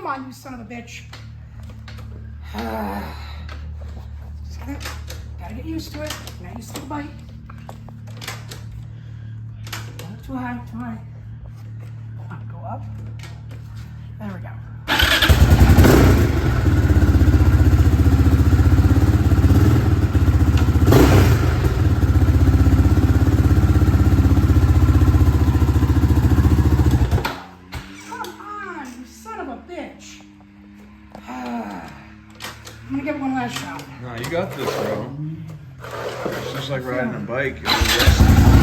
Come on, you son of a bitch. Just gotta get used to it. Not used to the bite. Not too high, too high. Come on, go up. There we go. I'm gonna give it one last shot. No, you got this, bro. It's just like riding a bike.